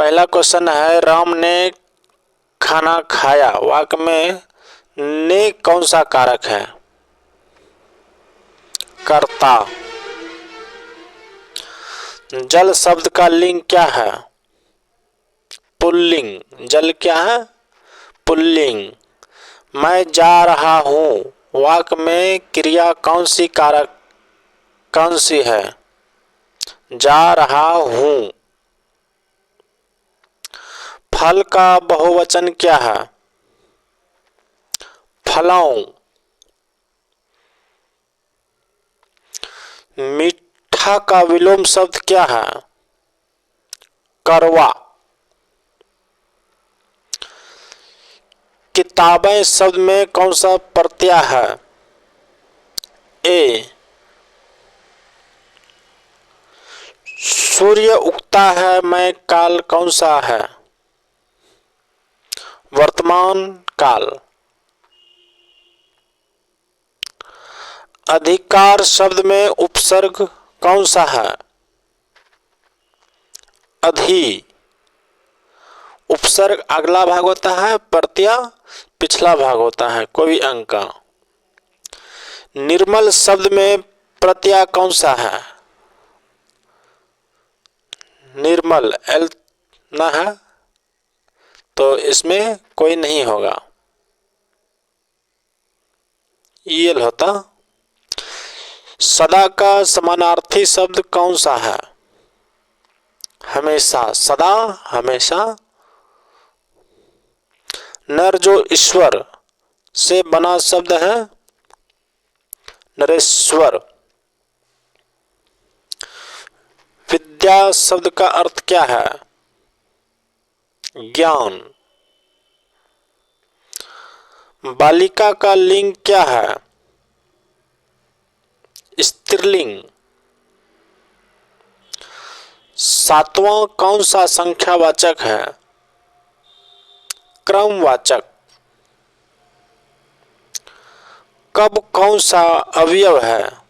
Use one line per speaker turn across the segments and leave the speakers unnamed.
पहला क्वेश्चन है, राम ने खाना खाया। वाक्य में ने कौन सा कारक है? कर्ता। जल शब्द का लिंग क्या है? पुल्लिंग। जल क्या है? पुल्लिंग। मैं जा रहा हूं। वाक्य में क्रिया कौन सी है? जा रहा हूं। फल का बहुवचन क्या है? फलों। मीठा का विलोम शब्द क्या है? करवा। किताबें शब्द में कौन सा प्रत्यय है? ए। सूर्य उगता है में काल कौन सा है? वर्तमान काल। अधिकार शब्द में उपसर्ग कौन सा है? अधि। उपसर्ग अगला भाग होता है, प्रत्यय पिछला भाग होता है, कोई भी अंक का। निर्मल शब्द में प्रत्यय कौन सा है? निर्मल। एल ना है तो इसमें कोई नहीं होगा, ईल होता। सदा का समानार्थी शब्द कौन सा है? हमेशा। सदा हमेशा। नर जो ईश्वर से बना शब्द है? नरेश्वर। विद्या शब्द का अर्थ क्या है? ज्ञान। बालिका का लिंग क्या है? स्त्रीलिंग। सातवां कौन सा संख्यावाचक है? क्रमवाचक। कब कौन सा अवयव है?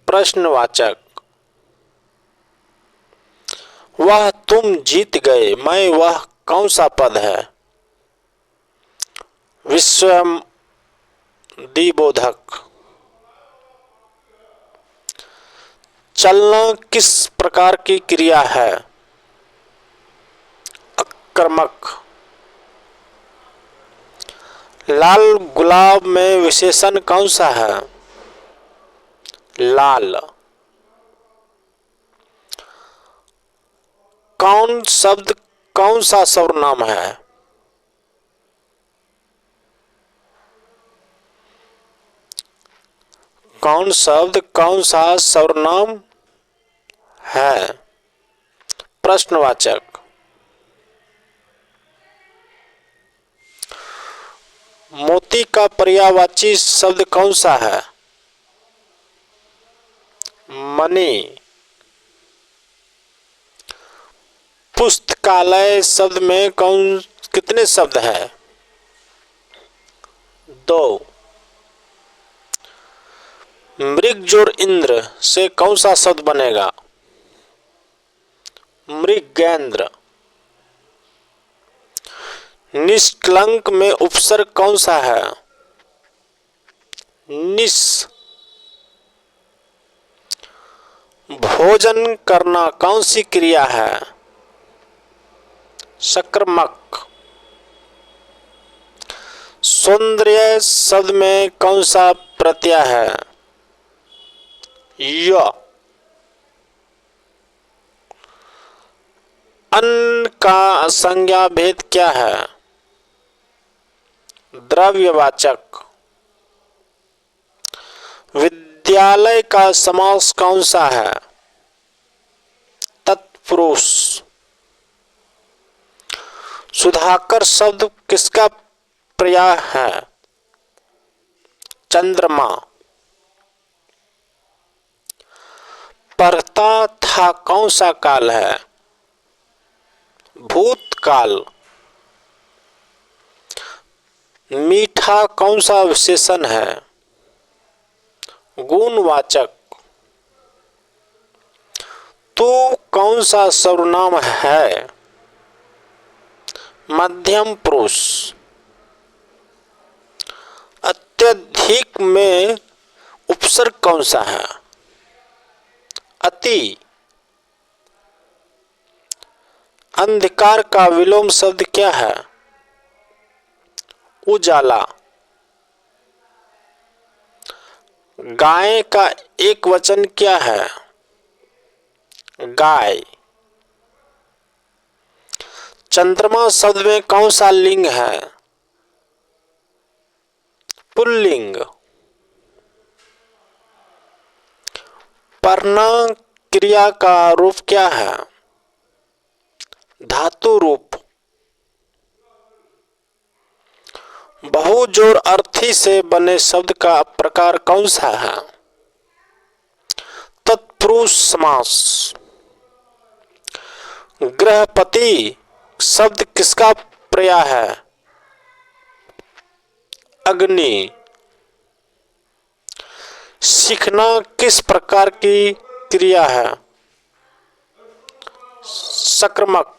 प्रश्नवाचक। वह तुम जीत गए मैं वह कौन सा पद है? विस्मयदिबोधक। चलना किस प्रकार की क्रिया है? आक्रामक। लाल गुलाब में विशेषण कौन सा है? लाल। कौन शब्द कौन सा सर्वनाम है? कौन शब्द कौन सा सर्वनाम है? प्रश्नवाचक। मोती का पर्यायवाची शब्द कौन सा है? मणि। पुस्तकालय शब्द में कितने शब्द हैं? 2। मृग जोड़ इंद्र से कौन सा शब्द बनेगा? मृगेंद्र। निष्कलंक में उपसर्ग कौन सा है? निस। भोजन करना कौन सी क्रिया है? सक्रमक। सौंदर्य शब्द में कौन सा प्रत्यय है? य। अन्न का संज्ञा भेद क्या है? द्रव्यवाचक। विद्यालय का समास कौन सा है? तत्पुरुष। सुधाकर शब्द किसका पर्याय है? चंद्रमा। पढ़ता था कौन सा काल है? भूतकाल। मीठा कौन सा विशेषण है? गुणवाचक। तू कौन सा सर्वनाम है? मध्यम पुरुष। अत्यधिक में उपसर्ग कौन सा है? अति। अंधकार का विलोम शब्द क्या है? उजाला। गाय का एक वचन क्या है? गाय। चंद्रमा शब्द में कौन सा लिंग है? पुल्लिंग। पढ़ना क्रिया का रूप क्या है? धातु रूप। बहुजोड़ अर्थी से बने शब्द का प्रकार कौन सा है? तत्पुरुष समास। गृहपति शब्द किसका पर्याय है? अग्नि। सीखना किस प्रकार की क्रिया है? सक्रमक।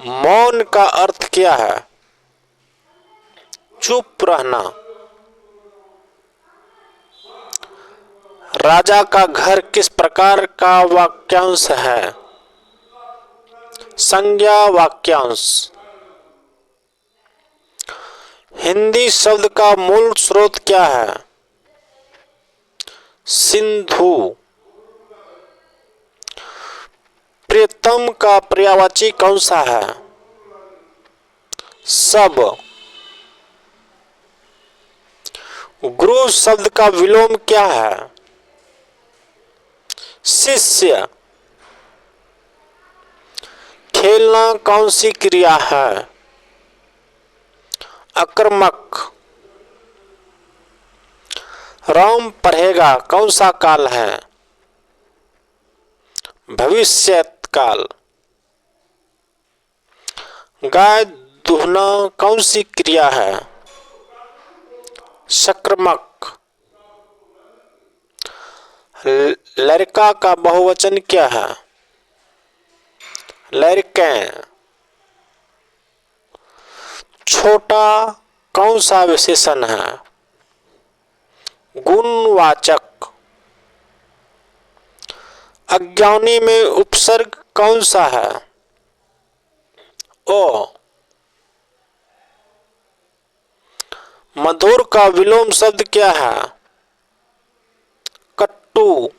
मौन का अर्थ क्या है? चुप रहना। राजा का घर किस प्रकार का वाक्यांश है? संज्ञा वाक्यांश। हिंदी शब्द का मूल स्रोत क्या है? सिंधु। प्रियतम का पर्यायवाची कौन सा है? सब। गुरु शब्द का विलोम क्या है? शिष्य। खेलना कौन सी क्रिया है? अकर्मक। राम पढ़ेगा कौन सा काल है? भविष्यत काल। गाय दूहना कौन सी क्रिया है? सक्रमक। लड़का का बहुवचन क्या है? लड़कें। छोटा कौन सा विशेषण है? गुणवाचक। अज्ञानी में उपसर्ग कौन सा है? ओ। मधुर का विलोम शब्द क्या है? कट्टू।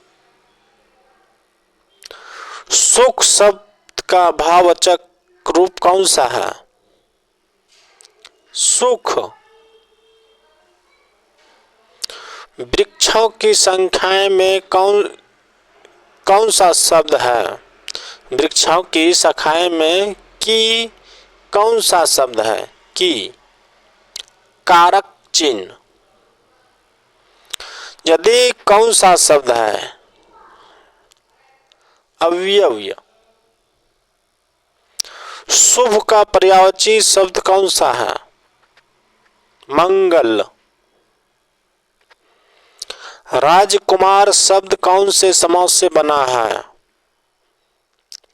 सुख शब्द का भाववाचक रूप कौन सा है? सुख। वृक्षों की संख्या में कौन सा शब्द है? वृक्षों की शाखाएं में की कौन सा शब्द है? की। कारक चिन्ह। यदि कौन सा शब्द है? अव्यय। शुभ का पर्यायवाची शब्द कौन सा है? मंगल। राजकुमार शब्द कौन से समास से बना है?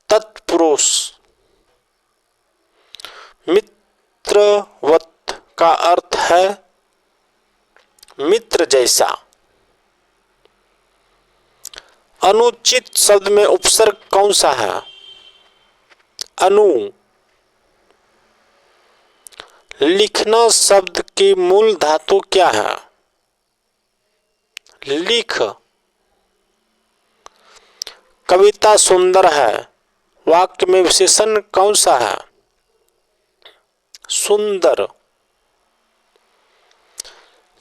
तत्पुरुष। मित्रवत का अर्थ है मित्र जैसा। अनुचित शब्द में उपसर्ग कौन सा है? अनु। लिखना शब्द की मूल धातु क्या है? लिख। कविता सुंदर है वाक्य में विशेषण कौन सा है? सुंदर।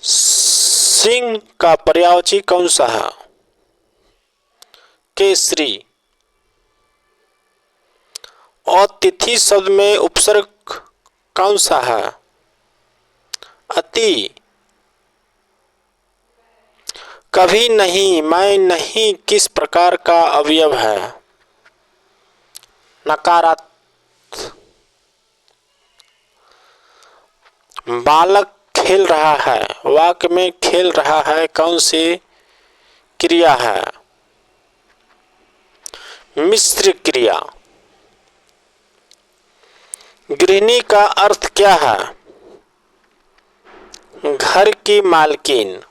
सिंह का पर्यायवाची कौन सा है? केसरी। अतिथि शब्द में उपसर्ग कौन सा है? अति। कभी नहीं मैं नहीं किस प्रकार का अवयव है? नकारात्मक। बालक खेल रहा है वाक्य में खेल रहा है कौन सी क्रिया है? मिश्र क्रिया। गृहिणी का अर्थ क्या है? घर की मालकिन।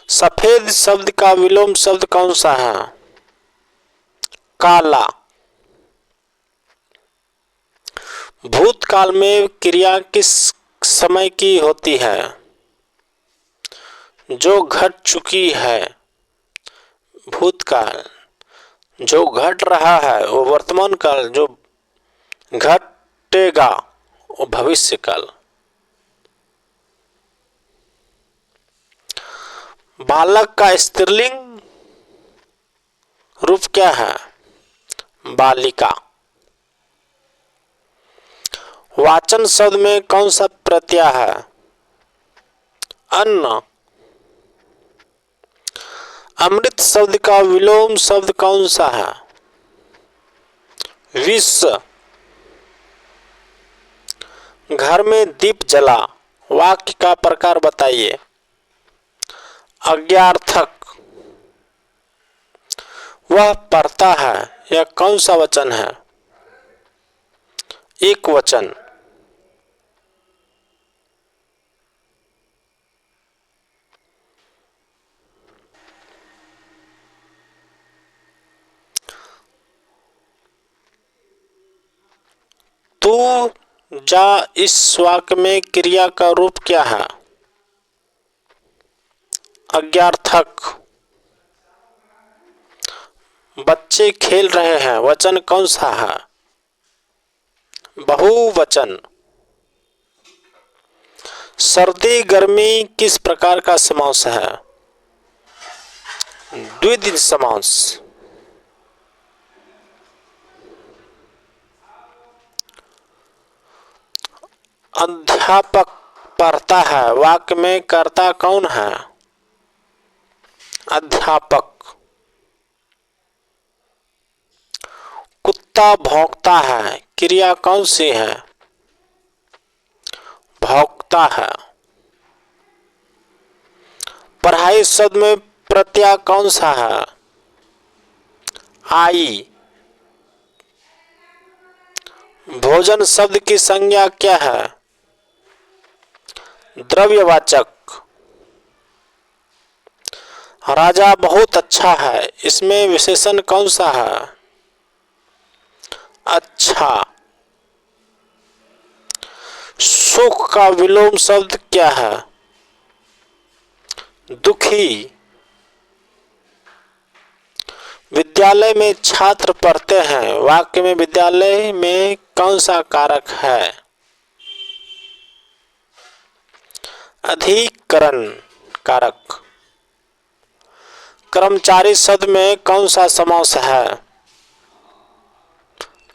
सफेद शब्द का विलोम शब्द कौन सा है? काला। भूतकाल में क्रिया किस समय की होती है? जो घट चुकी है। भूतकाल जो घट रहा है वो वर्तमान काल, जो घटेगा वो भविष्य काल। बालक का स्त्रीलिंग रूप क्या है? बालिका। वाचन शब्द में कौन सा प्रत्यय है? अन्न। अमृत शब्द का विलोम शब्द कौन सा है? विष। घर में दीप जला। वाक्य का प्रकार बताइए। अज्ञार्थक। वह पढ़ता है, यह कौन सा वचन है? एक वचन। तू जा इस वाक्य में क्रिया का रूप क्या है? अज्ञार्थक। बच्चे खेल रहे हैं, वचन कौन सा है? बहुवचन। सर्दी गर्मी किस प्रकार का समास है? द्विवचन समास। अध्यापक पढ़ता है, वाक्य में कर्ता कौन है? अध्यापक। कुत्ता भौंकता है, क्रिया कौन सी है? भौंकता है। पढ़ाई शब्द में प्रत्यय कौन सा है? आई। भोजन शब्द की संज्ञा क्या है? द्रव्यवाचक। राजा बहुत अच्छा है, इसमें विशेषण कौन सा है? अच्छा। सुख का विलोम शब्द क्या है? दुखी। विद्यालय में छात्र पढ़ते हैं, वाक्य में विद्यालय में कौन सा कारक है? अधिकरण कारक। कर्मचारी शब्द में कौन सा समास है?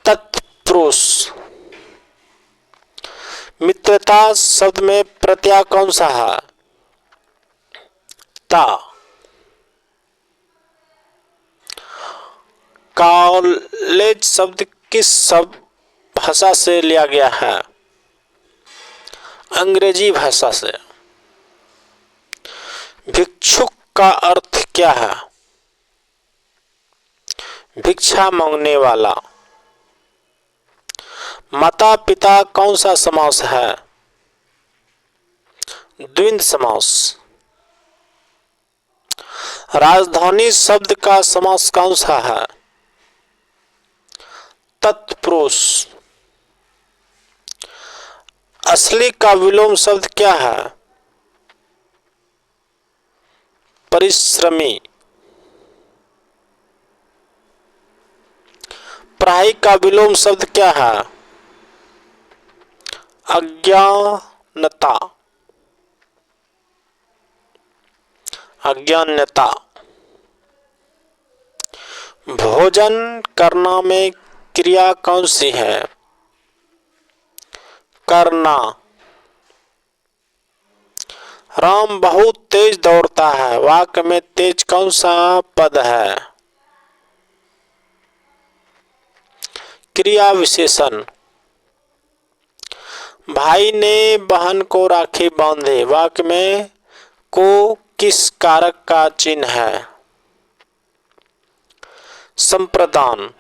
तत्पुरुष। मित्रता शब्द में प्रत्यय कौन सा है? ता। कॉलेज शब्द किस शब्द भाषा से लिया गया है? अंग्रेजी भाषा से। भिक्षुक का अर्थ क्या है? भिक्षा मांगने वाला। माता पिता कौन सा समास है? द्वंद्व समास। राजधानी शब्द का समास कौन सा है? तत्पुरुष। असली का विलोम शब्द क्या है? परिश्रमी। पढ़ाई का विलोम शब्द क्या है? अज्ञानता। अज्ञानता। भोजन करना में क्रिया कौन सी है? करना। राम बहुत तेज दौड़ता है, वाक्य में तेज कौन सा पद है? क्रिया विशेषण। भाई ने बहन को राखी बांधे, वाक्य में को किस कारक का चिन्ह है? संप्रदान।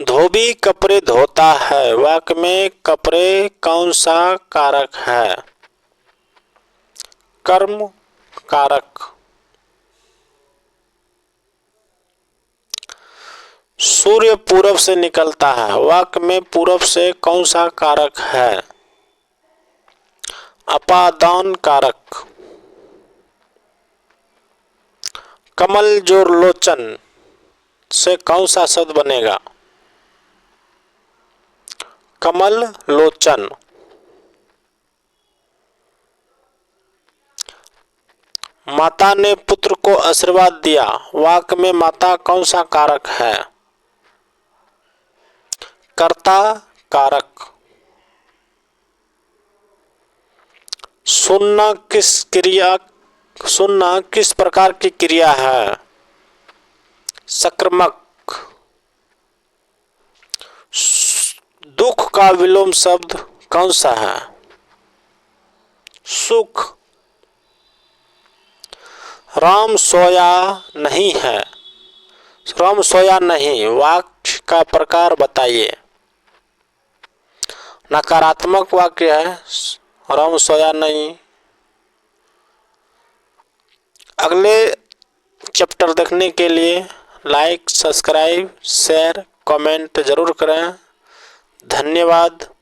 धोबी कपड़े धोता है, वाक्य में कपड़े कौन सा कारक है? कर्म कारक। सूर्य पूरब से निकलता है, वाक्य में पूरब से कौन सा कारक है? अपादान कारक। कमल जोर लोचन से कौन सा शब्द बनेगा? कमल लोचन। माता ने पुत्र को आशीर्वाद दिया, वाक्य में माता कौन सा कारक है? कर्ता कारक। सुनना किस प्रकार की क्रिया है? सक्रमक। दुख का विलोम शब्द कौन सा है? सुख। राम सोया नहीं है, राम सोया नहीं, वाक्य का प्रकार बताइए। नकारात्मक वाक्य है, राम सोया नहीं। अगले चैप्टर देखने के लिए लाइक, सब्सक्राइब, शेयर, कमेंट जरूर करें। धन्यवाद।